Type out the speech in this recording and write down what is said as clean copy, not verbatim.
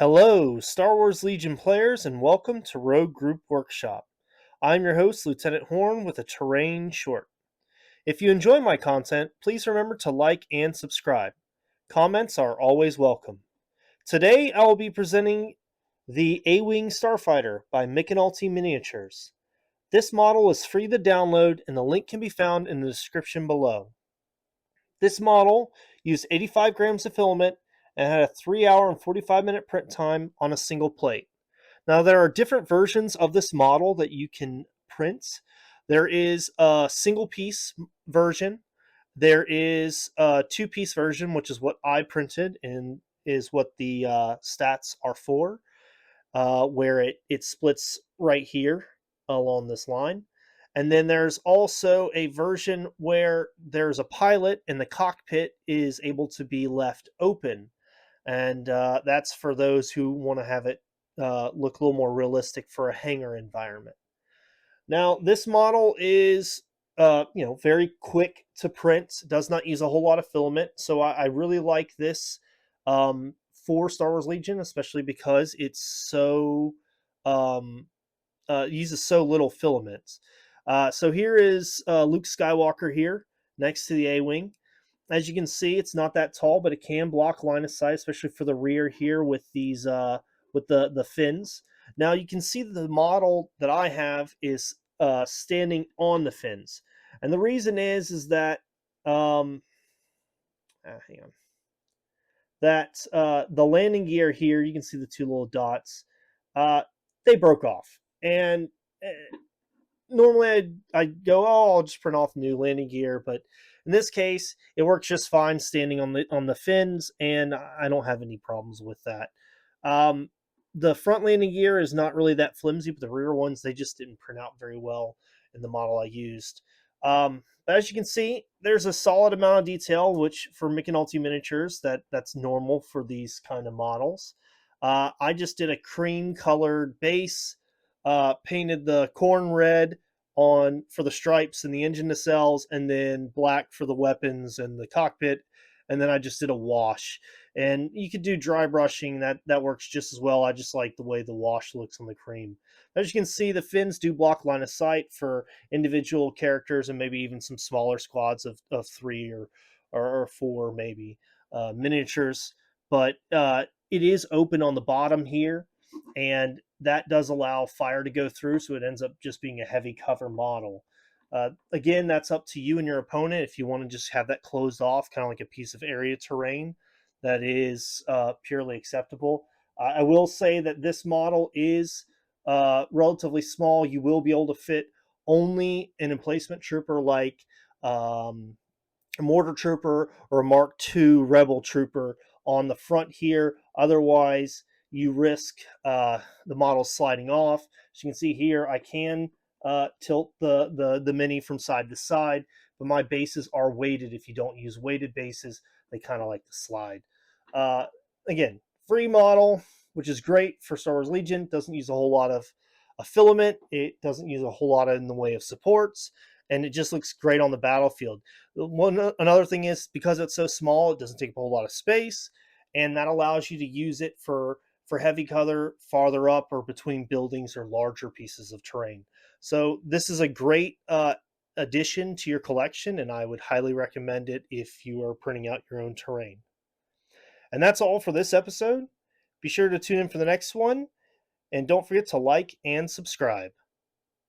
Hello, Star Wars Legion players, and welcome to Rogue Group Workshop. I'm your host, Lieutenant Horn, with a terrain short. If you enjoy my content, please remember to like and subscribe. Comments are always welcome. Today, I will be presenting the A-Wing Starfighter by McAnulty Miniatures. This model is free to download, and the link can be found in the description below. This model used 85 grams of filament and had a 3-hour and 45-minute print time on a single plate. Now, there are different versions of this model that you can print. There is a single piece version. There is a two-piece version, which is what I printed and is what the stats are for, where it splits right here along this line. And then there's also a version where there's a pilot and the cockpit is able to be left open. And that's for those who want to have it look a little more realistic for a hangar environment. Now, this model is very quick to print, does not use a whole lot of filament. So I really like this for Star Wars Legion, especially because it's so uses so little filament. So here is Luke Skywalker here next to the A-Wing. As you can see, it's not that tall, but it can block line of sight, especially for the rear here with these with the fins. Now you can see that the model that I have is standing on the fins, and the reason is that hang on, that the landing gear here, you can see the two little dots, they broke off, and normally I'd go, oh, I'll just print off new landing gear, but in this case, it works just fine standing on the fins, and I don't have any problems with that. The front landing gear is not really that flimsy, but the rear ones, they just didn't print out very well in the model I used. But as you can see, there's a solid amount of detail, which for McAnulty Miniatures, that's normal for these kind of models. I just did a cream-colored base, painted the corn red on for the stripes and the engine nacelles, and then black for the weapons and the cockpit, and then I just did a wash. And you could do dry brushing, that works just as well. I just like the way the wash looks on the cream. As you can see, the fins do block line of sight for individual characters and maybe even some smaller squads of 3 or 4 maybe miniatures. But it is open on the bottom here, and that does allow fire to go through, so it ends up just being a heavy cover model. Again, that's up to you and your opponent if you want to just have that closed off, kind of like a piece of area terrain. That is purely acceptable. I will say that this model is relatively small. You will be able to fit only an emplacement trooper like a mortar trooper or a Mark II Rebel trooper on the front here. Otherwise, you risk the model sliding off. As you can see here, I can tilt the Mini from side to side, but my bases are weighted. If you don't use weighted bases, they kind of like to slide. Again, free model, which is great for Star Wars Legion. Doesn't use a whole lot of a filament. It doesn't use a whole lot in the way of supports, and it just looks great on the battlefield. Another thing is, because it's so small, it doesn't take up a whole lot of space, and that allows you to use it for heavy cover farther up or between buildings or larger pieces of terrain. So this is a great addition to your collection, and I would highly recommend it if you are printing out your own terrain. And that's all for this episode. Be sure to tune in for the next one, and don't forget to like and subscribe.